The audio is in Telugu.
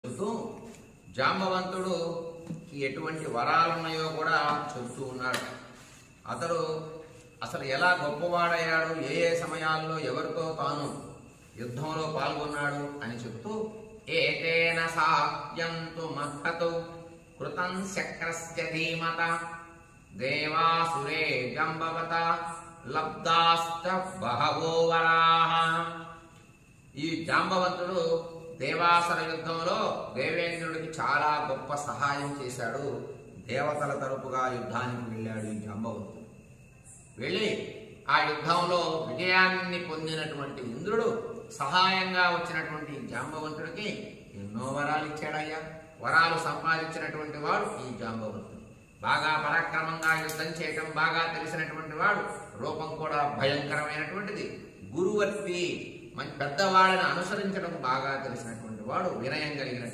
చెబుతూ జాంబవంతుడు ఎటువంటి వరాలున్నాయో కూడా చెబుతూ ఉన్నాడు. అతడు అసలు ఎలా గొప్పవాడయ్యాడు, ఏ ఏ సమయాల్లో ఎవరితో తాను యుద్ధంలో పాల్గొన్నాడు అని చెబుతూ ఏతేన సాయంతు మహతు కృతం శక్రస్య ధీమత దేవాసురే జంబవత లబ్ధాశ్చ బహవో వరాః. ఈ జాంబవంతుడు దేవాసుర యుద్ధంలో దేవేంద్రుడికి చాలా గొప్ప సహాయం చేశాడు. దేవతల తరపుగా యుద్ధానికి వెళ్ళాడు ఈ జాంబవంతుడు. వెళ్ళి ఆ యుద్ధంలో విజయాన్ని పొందినటువంటి ఇంద్రుడు సహాయంగా వచ్చినటువంటి జాంబవంతుడికి ఎన్నో వరాలు ఇచ్చాడయ్యా. వరాలు సంపాదించినటువంటి వాడు ఈ జాంబవంతుడు. బాగా పరాక్రమంగా యుద్ధం చేయటం బాగా తెలిసినటువంటి వాడు. రూపం కూడా భయంకరమైనటువంటిది. గురువర్తి, మంచి పెద్దవాళ్ళని అనుసరించడం బాగా తెలిసినటువంటి వాడు. వినయం కలిగిన